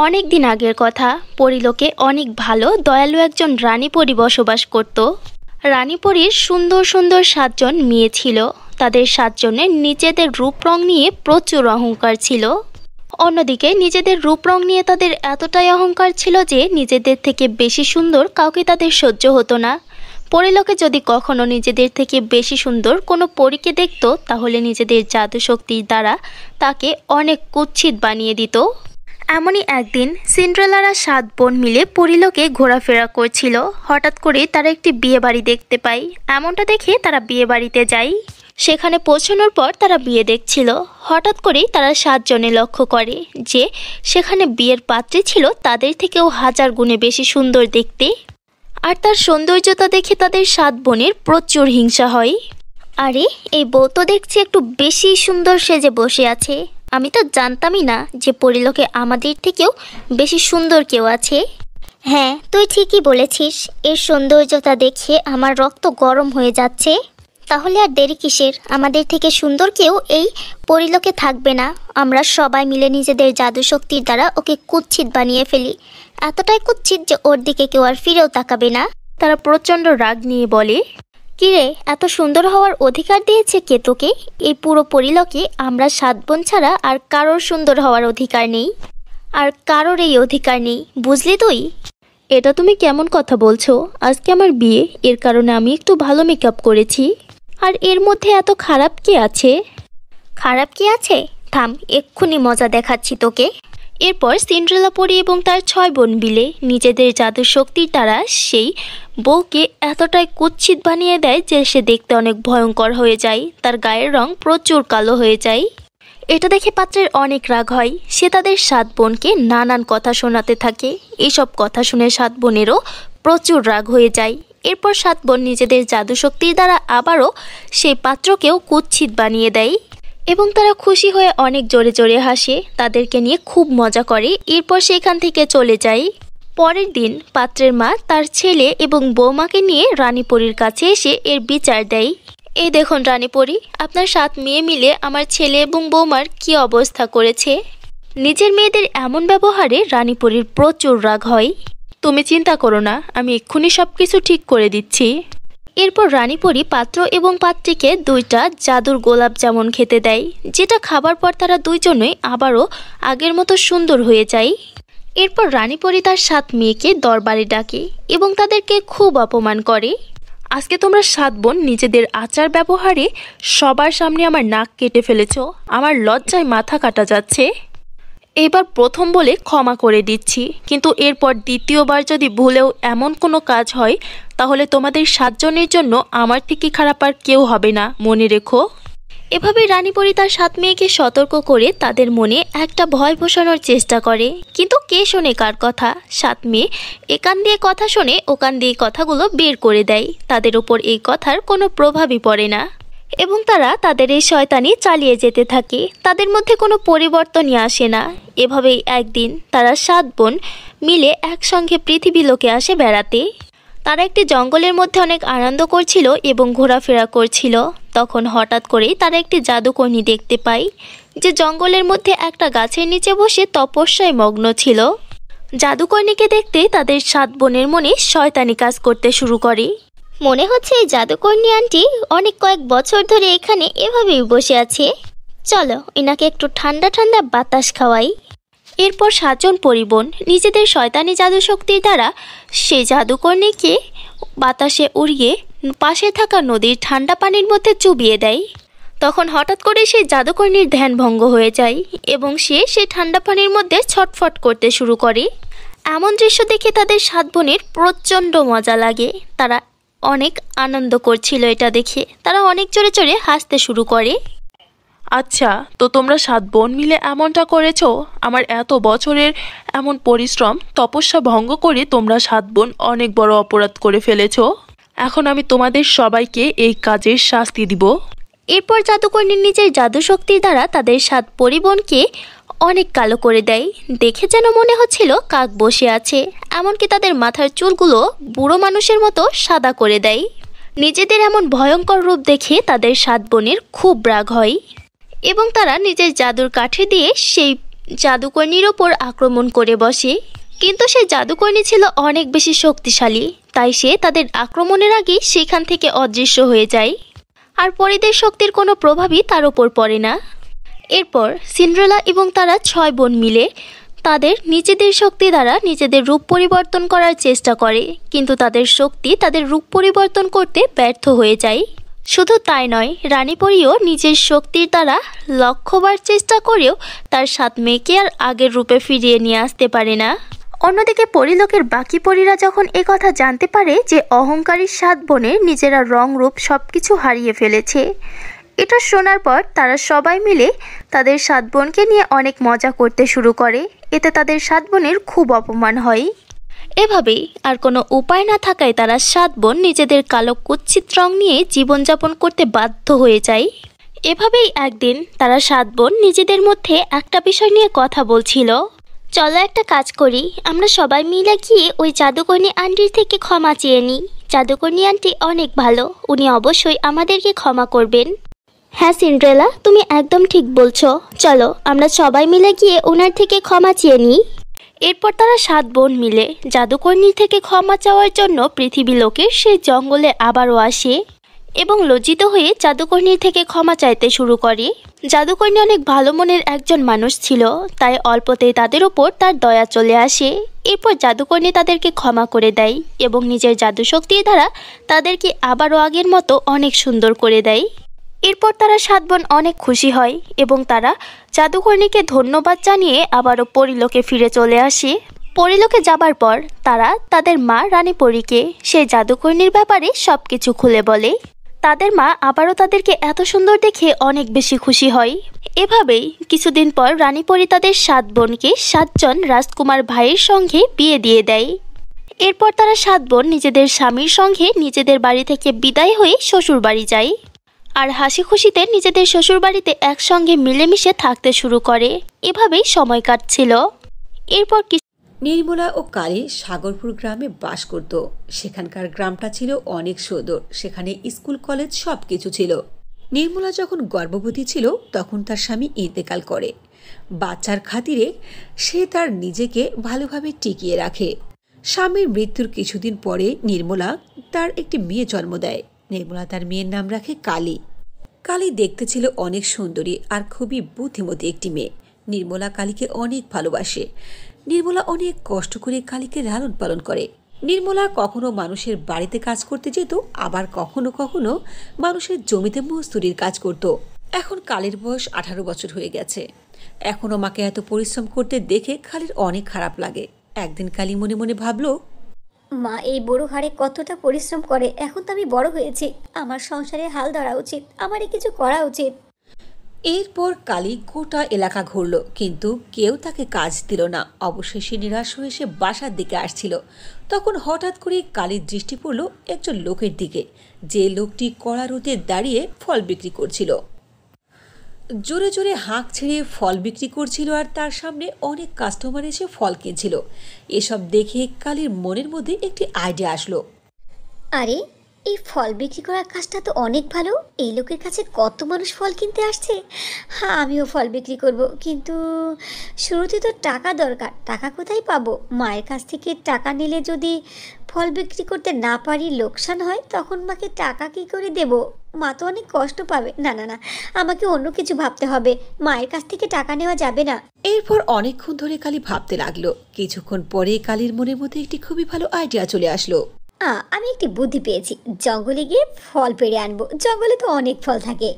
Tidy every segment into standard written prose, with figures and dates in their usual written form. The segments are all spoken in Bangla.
অনেক দিন আগের কথা। পরীলোকে অনেক ভালো দয়ালু একজন রানীপরী বসবাস করত। রানীপরীর সুন্দর সুন্দর ৭ জন মেয়ে ছিল। তাদের ৭ জনের নিজেদের রূপ রং নিয়ে প্রচুর অহংকার ছিল। অন্যদিকে নিজেদের রূপ রং নিয়ে তাদের এতটাই অহংকার ছিল যে নিজেদের থেকে বেশি সুন্দর কাউকে তাদের সহ্য হতো না। পরীলোকে যদি কখনো নিজেদের থেকে বেশি সুন্দর কোনো পরীকে দেখত, তাহলে নিজেদের জাদু শক্তির দ্বারা তাকে অনেক কুৎসিত বানিয়ে দিত। এমনই একদিন সিন্ড্রেলারা ৭ বোন মিলে পরীলোকে ঘোরাফেরা করছিল। হঠাৎ করে তারা একটি বিয়ে বাড়ি দেখতে পায়। এমনটা দেখে তারা বিয়ে বাড়িতে যায়। সেখানে পৌঁছানোর পর তারা বিয়ে দেখছিল। হঠাৎ করেই তারা ৭ জনে লক্ষ্য করে যে সেখানে বিয়ের পাত্রী ছিল তাদের থেকেও ১০০০ গুণে বেশি সুন্দর দেখতে। আর তার সৌন্দর্যতা দেখে তাদের ৭ বোনের প্রচুর হিংসা হয়। আরে, এই বউ তো দেখছি একটু বেশি সুন্দর সেজে বসে আছে। আমি তো জানতামই না যে পরীলোকে আমাদের থেকেও বেশি সুন্দর কেউ আছে। হ্যাঁ, তুই ঠিকই বলেছিস। এর সৌন্দর্যতা দেখে আমার রক্ত গরম হয়ে যাচ্ছে। তাহলে আর দেরি কিসের? আমাদের থেকে সুন্দর কেউ এই পরীলোকে থাকবে না। আমরা সবাই মিলে নিজেদের জাদু শক্তির দ্বারা ওকে কুৎসিত বানিয়ে ফেলি। এতটাই কুৎসিত যে ওর দিকে কেউ আর ফিরেও তাকাবে না। তারা প্রচণ্ড রাগ নিয়ে বলে, কিরে, এত সুন্দর হওয়ার অধিকার দিয়েছে কে তোকে? এই পুরো পরীলোকে আমরা ৭ বোন ছাড়া আর কারোর সুন্দর হওয়ার অধিকার নেই। আর কারোর এই অধিকার নেই, বুঝলি তুই? এটা তুমি কেমন কথা বলছো? আজকে আমার বিয়ে, এর কারণে আমি একটু ভালো মেকআপ করেছি। আর এর মধ্যে এত খারাপ কি আছে? খারাপ কি আছে? থাম, এক্ষুনি মজা দেখাচ্ছি তোকে। এরপর সিন্ড্রেলা পরী এবং তার ৬ বোন মিলে নিজেদের জাদু শক্তির দ্বারা সেই বউকে এতটাই কুৎসিত বানিয়ে দেয় যে সে দেখতে অনেক ভয়ঙ্কর হয়ে যায়। তার গায়ের রং প্রচুর কালো হয়ে যায়। এটা দেখে পাত্রের অনেক রাগ হয়। সে তাদের ৭ বোনকে নানান কথা শোনাতে থাকে। এইসব কথা শুনে ৭ বোনেরও প্রচুর রাগ হয়ে যায়। এরপর ৭ বোন নিজেদের জাদু শক্তির দ্বারা আবারও সেই পাত্রকেও কুৎসিত বানিয়ে দেয় এবং তারা খুশি হয়ে অনেক জোরে জোরে হাসে। তাদেরকে নিয়ে খুব মজা করে। এরপর সেখান থেকে চলে যায়। পরের দিন পাত্রের মা তার ছেলে এবং বৌমাকে নিয়ে রানীপরীর কাছে এসে এর বিচার দেয়। এই দেখুন রানীপরী, আপনার ৭ মেয়ে মিলে আমার ছেলে এবং বৌমার কি অবস্থা করেছে। নিজের মেয়েদের এমন ব্যবহারে রানীপরীর প্রচুর রাগ হয়। তুমি চিন্তা করো না, আমি এক্ষুনি সব কিছু ঠিক করে দিচ্ছি। এরপর রানীপরী পাত্র এবং পাত্রীকে ২টা জাদুর গোলাপ জামুন খেতে দেয়, যেটা খাবার পর তারা ২ জনই আবারও আগের মতো সুন্দর হয়ে যায়। এরপর রানীপরী তার ৭ মেয়েকে দরবারে ডাকে এবং তাদেরকে খুব অপমান করে। আজকে তোমরা ৭ বোন নিজেদের আচার ব্যবহারে সবার সামনে আমার নাক কেটে ফেলেছ। আমার লজ্জায় মাথা কাটা যাচ্ছে। এবার প্রথম বলে ক্ষমা করে দিচ্ছি, কিন্তু এরপর দ্বিতীয়বার যদি ভুলেও এমন কোনো কাজ হয় তাহলে তোমাদের ৭ জনের জন্য আমার থেকে খারাপ আর কেউ হবে না, মনে রেখো। এভাবে রানীপরী তার ৭ মেয়েকে সতর্ক করে তাদের মনে একটা ভয় বসানোর চেষ্টা করে। কিন্তু কে শোনে কার কথা? ৭ মেয়ে একান দিয়ে কথা শোনে, ওকান দিয়ে কথাগুলো বের করে দেয়। তাদের উপর এই কথার কোনো প্রভাবই পড়ে না এবং তারা তাদের এই শয়তানি চালিয়ে যেতে থাকে। তাদের মধ্যে কোনো পরিবর্তনই আসে না। এভাবেই একদিন তারা ৭ বোন মিলে একসঙ্গে পৃথিবী লোকে আসে বেড়াতে। তারা একটি জঙ্গলের মধ্যে অনেক আনন্দ করছিল এবং ঘোরাফেরা করছিল। তখন হঠাৎ করেই তারা একটি জাদুকর্ণী দেখতে পায়, যে জঙ্গলের মধ্যে একটা গাছের নিচে বসে তপস্যায় মগ্ন ছিল। জাদুকর্ণীকে দেখতে তাদের ৭ বোনের মনে শয়তানি কাজ করতে শুরু করে। মনে হচ্ছে এই জাদুকর্ণী আন্টি অনেক কয়েক বছর ধরে এখানে এভাবেই বসে আছে। চলো, এনাকে একটু ঠান্ডা ঠান্ডা বাতাস খাওয়াই। এরপর ৭ জন পরিবোন নিজেদের শয়তানি জাদু শক্তির দ্বারা সেই জাদুকর্ণীকে বাতাসে উড়িয়ে পাশে থাকা নদীর ঠান্ডা পানির মধ্যে চুবিয়ে দেয়। তখন হঠাৎ করে সেই জাদুকর্ণীর ধ্যান ভঙ্গ হয়ে যায় এবং সে সেই ঠান্ডা পানির মধ্যে ছটফট করতে শুরু করে। এমন দৃশ্য দেখে তাদের ৭ বোনের প্রচণ্ড মজা লাগে। তারা অনেক আনন্দ করছিল এটা দেখে। তারা অনেক জোরে জোরে হাসতে শুরু করে। আচ্ছা, তো তোমরা ৭ বোন মিলে এমনটা করেছো? আমার এত বছরের এমন পরিশ্রম তপস্যা ভঙ্গ করে তোমরা ৭ বোন অনেক বড় অপরাধ করে ফেলেছো। এখন আমি তোমাদের সবাইকে এই কাজের শাস্তি দিব। এরপর জাদুকর্ণী নিজের জাদু শক্তির দ্বারা তাদের ৭ পরিবোনকে অনেক কালো করে দেয়। দেখে যেন মনে হচ্ছিল কাক বসে আছে। এমনকি তাদের মাথার চুলগুলো বুড়ো মানুষের মতো সাদা করে দেয়। নিজেদের এমন ভয়ঙ্কর রূপ দেখে তাদের ৭ বোনের খুব রাগ হয় এবং তারা নিজের জাদুর কাঠি দিয়ে সেই জাদুকর্ণীর ওপর আক্রমণ করে বসে। কিন্তু সেই জাদুকর্ণী ছিল অনেক বেশি শক্তিশালী, তাই সে তাদের আক্রমণের আগেই সেখান থেকে অদৃশ্য হয়ে যায়। আর পরীদের শক্তির কোনো প্রভাবই তার ওপর পড়ে না। এরপর সিন্ড্রেলা এবং তারা 6 বোন মিলে তাদের নিজেদের শক্তি দ্বারা নিজেদের রূপ পরিবর্তন করার চেষ্টা করে, কিন্তু তাদের শক্তি তাদের রূপ পরিবর্তন করতে ব্যর্থ হয়ে যায়। শুধু তাই নয়, রানী পরীও নিজের শক্তির দ্বারা লক্ষবার চেষ্টা করেও তার 7 মেয়েকে আর আগের রূপে ফিরিয়ে নিয়ে আসতে পারে না। অন্যদিকে পরীলোকের বাকি পরীরা যখন কথা জানতে পারে যে অহংকারী 7 বোনের নিজেরা রং রূপ সবকিছু হারিয়ে ফেলেছে, এটা শোনার পর তারা সবাই মিলে তাদের 7 বোনকে নিয়ে অনেক মজা করতে শুরু করে। এতে তাদের 7 বোনের খুব অপমান হয়। এভাবেই আর কোনো উপায় না থাকায় তারা 7 বোন নিজেদের কালো কুৎসিত রং নিয়ে জীবনযাপন করতে বাধ্য হয়ে যায়। এভাবেই একদিন তারা 7 বোন নিজেদের মধ্যে একটা বিষয় নিয়ে কথা বলছিল। চলো একটা কাজ করি, আমরা সবাই মিলে গিয়ে ওই জাদুকর্ণী আন্টির থেকে ক্ষমা চেয়ে নিই। জাদুকর্ণী আন্টি অনেক ভালো, উনি অবশ্যই আমাদেরকে ক্ষমা করবেন। হ্যাঁ সিন্ড্রেলা, তুমি একদম ঠিক বলছো। চলো আমরা সবাই মিলে গিয়ে ওনার থেকে ক্ষমা চেয়ে নিই। এরপর তারা 7 বোন মিলে জাদুকর্ণীর থেকে ক্ষমা চাওয়ার জন্য পৃথিবী লোকের সেই জঙ্গলে আবারও আসে এবং লজ্জিত হয়ে জাদুকর্ণীর থেকে ক্ষমা চাইতে শুরু করে। জাদুকর্ণী অনেক ভালো মনের একজন মানুষ ছিল, তাই অল্পতেই তাদের ওপর তার দয়া চলে আসে। এরপর জাদুকর্ণী তাদেরকে ক্ষমা করে দেয় এবং নিজের জাদুশক্তির দ্বারা তাদেরকে আবারও আগের মতো অনেক সুন্দর করে দেয়। এরপর তারা 7 বোন অনেক খুশি হয় এবং তারা জাদুকর্ণীকে ধন্যবাদ জানিয়ে আবারও পরীলোকে ফিরে চলে আসে। পরীলোকে যাবার পর তারা তাদের মা রানী পরীকে সেই জাদুকর্ণীর ব্যাপারে সব কিছু খুলে বলে। তাদের মা আবারও তাদেরকে এত সুন্দর দেখে অনেক বেশি খুশি হয়। এভাবেই কিছুদিন পর রানী পরী তাদের 7 বোনকে 7 জন রাজকুমার ভাইয়ের সঙ্গে বিয়ে দিয়ে দেয়। এরপর তারা 7 বোন নিজেদের স্বামীর সঙ্গে নিজেদের বাড়ি থেকে বিদায় হয়ে শ্বশুর বাড়ি যায় আর হাসি খুশিতে নিজেদের শ্বশুর বাড়িতে একসঙ্গে মিলেমিশে থাকতে শুরু করে। এভাবেই সময় কাটছিল। এরপর নির্মলা ও কালী সাগরপুর গ্রামে বাস করত। সেখানকার গ্রামটা ছিল অনেক সুন্দর, সেখানে স্কুল কলেজ সব কিছু ছিল। নির্মলা যখন গর্ভবতী ছিল তখন তার স্বামী ইন্তেকাল করে। বাচ্চার খাতিরে সে তার নিজেকে ভালোভাবে টিকিয়ে রাখে। স্বামীর মৃত্যুর কিছুদিন পরে নির্মলা তার একটি মেয়ে জন্ম দেয়। নির্মলা তার মেয়ের নাম রাখে কালী। কালী দেখতে ছিল অনেক সুন্দরী আর খুবই বুদ্ধিমতী একটি মেয়ে। নির্মলা কালীকে অনেক ভালোবাসে। নির্মলা অনেক কষ্ট করে কালীকে লালন পালন করে। নির্মলা কখনো মানুষের বাড়িতে কাজ করতে যেত, আবার কখনো কখনো মানুষের জমিতে মজদুরির কাজ করত। এখন কালীর বয়স 18 বছর হয়ে গেছে। এখনও মাকে এত পরিশ্রম করতে দেখে কালীর অনেক খারাপ লাগে। একদিন কালী মনে মনে ভাবল, মা এই বড় হারে কতটা পরিশ্রম করে, এখন তো আমি বড় হয়েছি, আমার সংসারে হাল ধরা উচিত, আমারই কিছু করা উচিত। এরপর কালী গোটা এলাকা ঘুরল, কিন্তু কেউ তাকে কাজ দিল না। অবশেষে নিরাশ হয়ে সে বাসার দিকে আসছিল। তখন হঠাৎ করে কালীর দৃষ্টি পড়ল একজন লোকের দিকে, যে লোকটি কড়া রোদে দাঁড়িয়ে ফল বিক্রি করছিল। জোরে জোরে হাঁক ছেড়ে ফল বিক্রি করছিল আর তার সামনে অনেক কাস্টমার এসে ফল কিনছিল। এসব দেখে কালীর মনের মধ্যে একটি আইডিয়া আসলো। আরে এই ফল বিক্রি করার কাজটা তো অনেক ভালো, এই লোকের কাছে কত মানুষ ফল কিনতে আসছে। হ্যাঁ, আমিও ফল বিক্রি করব, কিন্তু শুরুতে তো টাকা দরকার। টাকা কোথায় পাবো? মায়ের কাছ থেকে টাকা নিলে যদি ফল বিক্রি করতে না পারি, লোকসান হয়, তখন মাকে টাকা কী করে দেব? মা তো অনেক কষ্ট পাবে। না না না, আমাকে অন্য কিছু ভাবতে হবে, মায়ের কাছ থেকে টাকা নেওয়া যাবে না। এরপর অনেকক্ষণ ধরে কালী ভাবতে লাগলো। কিছুক্ষণ পরে কালীর মনের মধ্যে একটি খুবই ভালো আইডিয়া চলে আসলো। আমি একটি বুদ্ধি পেয়েছি, জঙ্গলে গিয়ে ফল পেড়ে আনবো, জঙ্গলে তো অনেক ফল থাকে।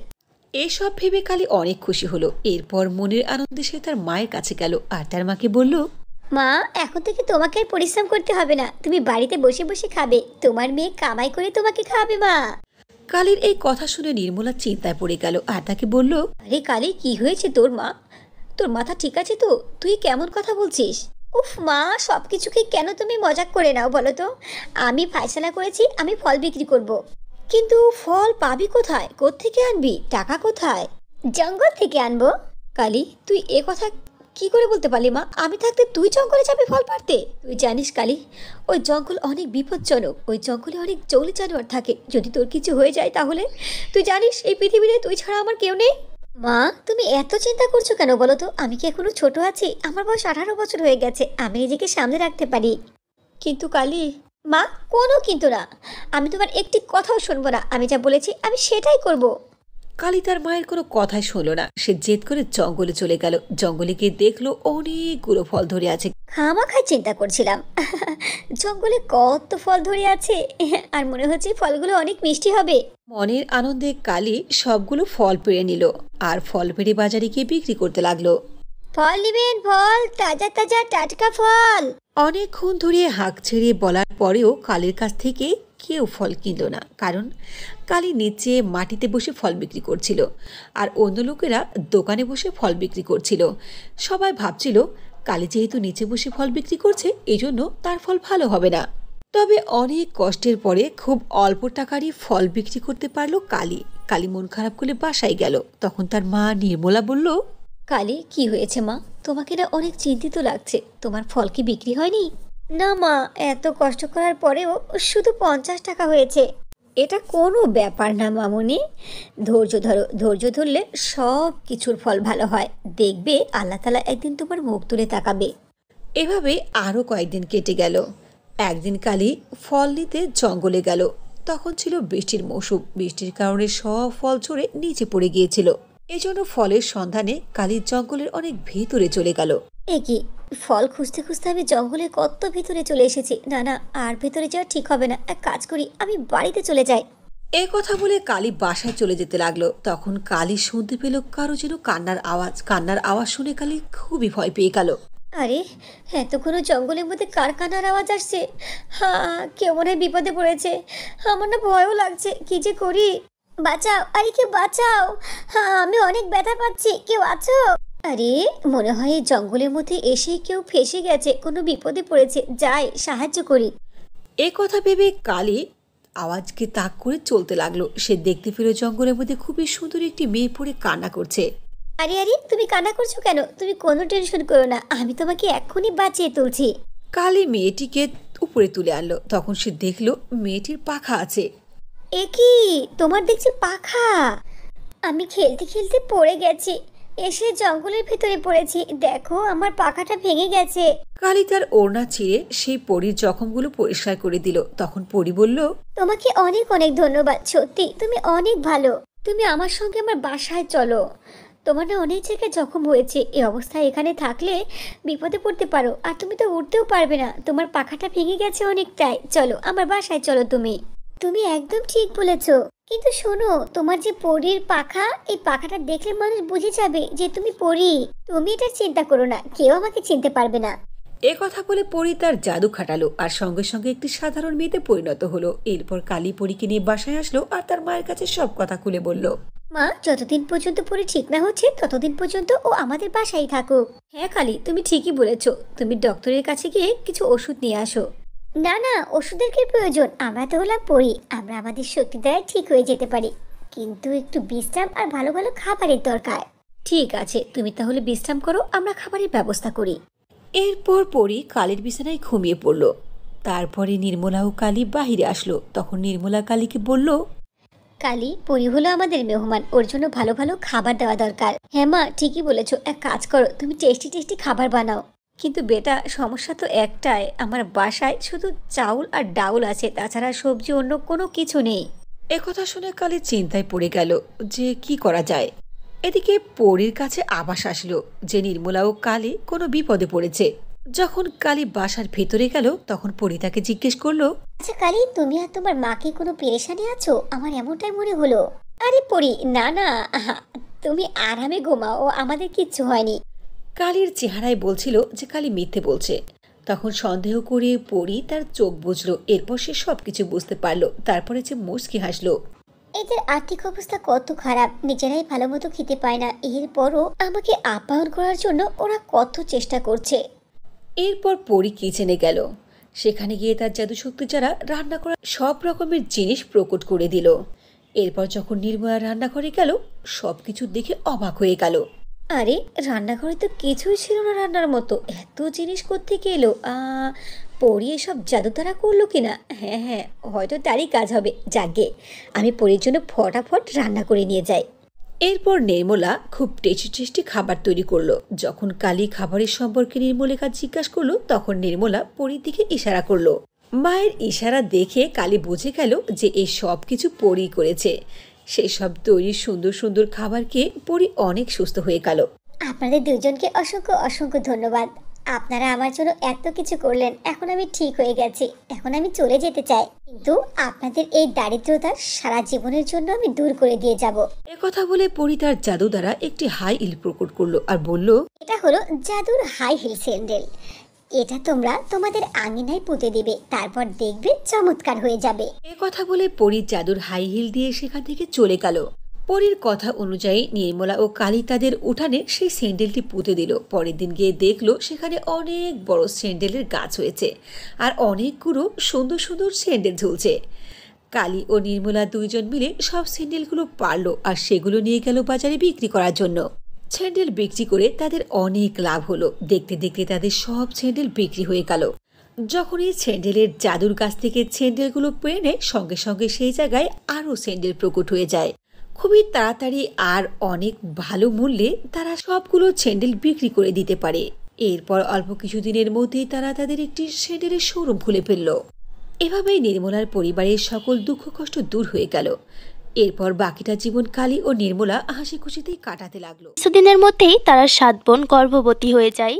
এসব ভেবে কালী অনেক খুশি হলো। এরপর মনের আনন্দে সে তার মায়ের কাছে গেল আর তার মাকে বলল, মা, এখন থেকে তোমাকে আর পরিশ্রম করতে হবে না, তুমি বাড়িতে বসে বসে খাবে, তোমার মেয়ে কামাই করে তোমাকে খাওয়াবে। মা, কালীর এই কথা শুনে নির্মলা চিন্তায় পড়ে গেল আর তাকে বলল, আরে কালী, কি হয়েছে তোর? মা, তোর মাথা ঠিক আছে তো? তুই কেমন কথা বলছিস? উফ মা, সব কিছুকে কেন তুমি মজাক করে নাও বলো তো? আমি ফায়সালা করেছি আমি ফল বিক্রি করব। কিন্তু ফল পাবি কোথায়? কোত্থেকে আনবি? টাকা কোথায়? জঙ্গল থেকে আনবো। কালী, তুই এ কথা কি করে বলতে পারলি মা? আমি থাকতে তুই জঙ্গলে যাবি ফল পাড়তে? তুই জানিস কালী, ওই জঙ্গল অনেক বিপজ্জনক, ওই জঙ্গলে অনেক জঙ্গলি জানোয়ার থাকে। যদি তোর কিছু হয়ে যায় তাহলে? তুই জানিস এই পৃথিবীতে তুই ছাড়া আমার কেউ নেই। মা, তুমি এত চিন্তা করছো কেন বলো তো? আমি কি এখনো ছোট আছি? আমার বয়স 18 বছর হয়ে গেছে, আমি নিজেকে সামনে রাখতে পারি। কিন্তু কালি, মা, কোনো কিন্তু না। আমি তোমার একটি কথাও শুনবো না। আমি যা বলেছি আমি সেটাই করব। কালী তার মায়ের কোনো কথাই শুনল না। সে জেদ করে জঙ্গলে চলে গেল। জঙ্গলে গিয়ে দেখলো অনেকগুলো ফল ধরে আছে। খামাখায় চিন্তা করছিলাম জঙ্গলে কত ফল ধরে আছে, আর মনে হচ্ছে ফলগুলো অনেক মিষ্টি হবে। মনের আনন্দে কালী সবগুলো ফল পেড়ে নিল আর ফল পেড়ে বাজারে গিয়ে বিক্রি করতে লাগলো। ফল নিবেন, ফল, তাজা তাজা টাটকা ফল। অনেকক্ষণ ধরে হাঁক ছেড়ে বলার পরেও কালীর কাছ থেকে কেউ ফল কিনল না, কারণ কালী নিচে মাটিতে বসে ফল বিক্রি করছিল আর অন্য লোকেরা দোকানে বসে ফল বিক্রি করছিল। সবাই ভাবছিল কালী যেহেতু নিচে বসে ফল বিক্রি করছে, এই জন্য তার ফল ভালো হবে না। তবে অনেক কষ্টের পরে খুব অল্প টাকারই ফল বিক্রি করতে পারলো কালী। কালী মন খারাপ করে বাসায় গেল। তখন তার মা নির্মলা বলল, কালি, কি হয়েছে মা? তোমাকে না অনেক চিন্তিত লাগছে। তোমার ফল কি বিক্রি হয়নি? না মা, এত কষ্ট করার পরেও শুধু 50 টাকা হয়েছে। এটা কোনো ব্যাপার না মামুনি, ধৈর্য ধরো। ধৈর্য ধরলে সব কিছুর ফল ভালো হয়। দেখবে আল্লাহ তাআলা একদিন তোমার মুখ তুলে তাকাবে। এভাবে আরও কয়েকদিন কেটে গেল। একদিন কালী ফল নিতে জঙ্গলে গেল। তখন ছিল বৃষ্টির মৌসুম। বৃষ্টির কারণে সব ফল ঝরে নিচে পড়ে গিয়েছিল। এজন্য ফলের সন্ধানে কালী জঙ্গলের অনেক ভেতরে চলে গেল। এ কি, ফল খুঁজতে খুঁজতে আমি জঙ্গলের কত ভিতরে চলে এসেছি। না না, আর ভেতরে যাওয়া ঠিক হবে না। এক কাজ করি, আমি বাড়িতে চলে যাই। এই কথা বলে কালী বাসায় চলে যেতে লাগলো। তখন কালী শুনতে পেল কারো যেন কান্নার আওয়াজ। কান্নার আওয়াজ শুনে কালী খুবই ভয় পেয়ে গেল। আরে, এতক্ষণ জঙ্গলের মধ্যে কার কান্নার আওয়াজ আসছে? হ্যাঁ, কেউ মনে হয় বিপদে পড়েছে। আমার না ভয়ও লাগছে, কি যে করি। বাঁচাও, আরে কেউ বাঁচাও। হ্যাঁ, আমি অনেক ব্যথা পাচ্ছি, কেউ আছো? আরে, মনে হয় এই জঙ্গলের মধ্যে এসে কেউ ফেসে গেছে, কোনো বিপদে পড়েছে। যাই, সাহায্য করি। এ কথা ভেবে কালী আওয়াজকে তাক করে চলতে লাগলো। সে দেখতে পেল জঙ্গলের মধ্যে খুবই সুন্দর একটি মেয়ে পড়ে কান্না করছে। আরে আরে, তুমি কান্না করছো কেন? তুমি কোনো টেনশন করো না, আমি তোমাকে এক্ষুনি বাঁচিয়ে তুলছি। কালী মেয়েটিকে উপরে তুলে আনলো। তখন সে দেখলো মেয়েটির পাখা আছে। এ কি, তোমার দেখছি পাখা? আমি খেলতে খেলতে পড়ে গেছি, এসে জঙ্গলের ভিতরে পড়েছি। দেখো, আমার পাখাটা ভেঙে গেছে। কালী তার ওড়না ছিঁড়ে সেই পরীর জখমগুলো পরিষ্কার করে দিল। তখন পরী বলল, তোমাকে অনেক অনেক ধন্যবাদ। সত্যি তুমি অনেক ভালো। তুমি আমার সঙ্গে আমার বাসায় চলো। তোমার না অনেক জায়গায় জখম হয়েছে। এই অবস্থায় এখানে থাকলে বিপদে পড়তে পারো, আর তুমি তো উঠতেও পারবে না। তোমার পাখাটা ভেঙে গেছে অনেকটাই। চলো আমার বাসায় চলো। তুমি একদম ঠিক বলেছো। কিন্তু শোনো, তোমার যে পরীর পাখা, এই পাখাটা দেখলে মানুষ বুঝে যাবে যে তুমি পরী। তুমি এটা চিন্তা করো না, কেউ আমাকে চিনতে পারবে না। এ কথা বলে পরী তার জাদু খাটালো আর সঙ্গে সঙ্গে একটি সাধারণ মেয়েতে পরিণত হলো। এরপর কালী পরীকে নিয়ে বাসায় আসলো আর তার মায়ের কাছে সব কথা খুলে বলল। মা, যতদিন পর্যন্ত পরী ঠিক না হচ্ছে ততদিন পর্যন্ত ও আমাদের বাসায় থাকুক। হ্যাঁ কালী, তুমি ঠিকই বলেছো। তুমি ডক্টরের কাছে গিয়ে কিছু ওষুধ নিয়ে আসো। না না, ওষুধের কি প্রয়োজন? আমরা তো হলাম পরী, আমরা আমাদের শক্তি দ্বারা ঠিক হয়ে যেতে পারি। কিন্তু একটু বিশ্রাম আর ভালো ভালো খাবারের দরকার। ঠিক আছে, তুমি তাহলে বিশ্রাম করো, আমরা খাবারের ব্যবস্থা করি। এরপর পরী কালীর বিছানায় ঘুমিয়ে পড়ল। তারপরে নির্মলা ও কালী বাহিরে আসলো। তখন নির্মলা কালীকে বলল, কালী, পরী হলো আমাদের মেহমান, ওর জন্য ভালো ভালো খাবার দেওয়া দরকার। হ্যাঁ মা, ঠিকই বলেছো। এক কাজ করো, তুমি টেস্টি টেস্টি খাবার বানাও। কিন্তু বেটা, সমস্যা তো একটাই, আমার বাসায় শুধু চাউল আর ডাউল আছে, তাছাড়া সবজি অন্য কোনো কিছু নেই। একথা শুনে কালী চিন্তায় পড়ে গেল যে কি করা যায়। এদিকে পরীর কাছে আভাস আসলো যে নির্মলা ও কালী কোনো বিপদে পড়েছে। যখন কালী বাসার ভেতরে গেল তখন পরী তাকে জিজ্ঞেস করলো, আচ্ছা কালী, তুমি আর তোমার মাকে কোনো পেরেশানি আছো? আমার এমনটাই মনে হলো। আরে পরী, না না, তুমি আরামে ঘুমাও, আমাদের কিচ্ছু হয়নি। কালীর চেহারায় বলছিল যে কালী মিথ্যে বলছে। তখন সন্দেহ করে পরী তার চোখ বুঝলো। এরপর সে সবকিছু বুঝতে পারলো। তারপরে যে মুচকি হাসলো। এদের আর্থিক অবস্থা কত খারাপ, নিজেরাই ভালো মতো খেতে পায় না, এরপরও আমাকে আপ্যায়ন করার জন্য ওরা কত চেষ্টা করছে। এরপর পরী কিচেনে গেল। সেখানে গিয়ে তার জাদুশক্তি দ্বারা রান্না করা সব রকমের জিনিস প্রকট করে দিল। এরপর যখন নির্মলা রান্নাঘরে গেল, সবকিছু দেখে অবাক হয়ে গেল। আরে, রান্নাঘরে তো কিছুই ছিল না রান্নার মতো। এত জিনিস কোত্থেকে এলো? পরী এসব জাদু তারা করলো কিনা? হ্যাঁ হ্যাঁ, হয়তো তারই কাজ হবে। যাগে, আমি পরীর জন্য ফটাফট রান্না করে নিয়ে যাই। এরপর নির্মলা খুব টেস্টি টেস্টি খাবার তৈরি করলো। যখন কালী খাবারের সম্পর্কে নির্মলাকে জিজ্ঞাসা করলো, তখন নির্মলা পরীর দিকে ইশারা করলো। মায়ের ইশারা দেখে কালী বুঝে গেল যে এই সব কিছু পরী করেছে। সেই সব তৈরি সুন্দর সুন্দর খাবার খেয়ে পরী অনেক সুস্থ হয়ে গেল। আপনাদের দুজনকে অসংখ্য অসংখ্য ধন্যবাদ। আপনারা আমার জন্য এত কিছু করলেন। এখন আমি ঠিক হয়ে গেছি। এখন আমি চলে যেতে চাই, কিন্তু আপনাদের এই দারিদ্রতা সারা জীবনের জন্য আমি দূর করে দিয়ে যাব। কথা বলে পরী তার জাদু দ্বারা একটি হাই হিল প্রকট করলো আর বলল, এটা হলো জাদুর হাই হিল স্যান্ডেল। এটা তোমরা তোমাদের আঙিনায় পুঁতে দিবে, তারপর দেখবে চমৎকার হয়ে যাবে। কথা বলে পরী জাদুর হাই হিল দিয়ে সেখান থেকে চলে গেল। পরীর কথা অনুযায়ী নির্মলা ও কালী তাদের উঠানে সেই স্যান্ডেলটি পুঁতে দিল। পরের দিন গিয়ে দেখলো সেখানে অনেক বড় স্যান্ডেলের গাছ হয়েছে আর অনেকগুলো সুন্দর সুন্দর স্যান্ডেল ঝুলছে। কালী ও নির্মলা দুইজন মিলে সব স্যান্ডেলগুলো পারলো আর সেগুলো নিয়ে গেল বাজারে বিক্রি করার জন্য। স্যান্ডেল বিক্রি করে তাদের অনেক লাভ হলো। দেখতে দেখতে তাদের সব স্যান্ডেল বিক্রি হয়ে গেল। যখন এই স্যান্ডেলের জাদুর গাছ থেকে স্যান্ডেলগুলো পেয়ে নেয়, সঙ্গে সঙ্গে সেই জায়গায় আরও স্যান্ডেল প্রকট হয়ে যায়। খুবই তাড়াতাড়ি আর অনেক ভালো মূল্যে তারা সবগুলো স্যান্ডেল বিক্রি করে দিতে পারে। এরপর অল্প কিছুদিনের মধ্যেই তারা তাদের একটি স্যান্ডেলের শোরুম খুলে ফেলল। এভাবেই নির্মলার পরিবারের সকল দুঃখ কষ্ট দূর হয়ে গেল। এরপর বাকিটা জীবন কালী ও নির্মলা হাসি খুশিতেই কাটাতে লাগলো। কিছুদিনের মধ্যেই তারা 7 বোন গর্ভবতী হয়ে যায়।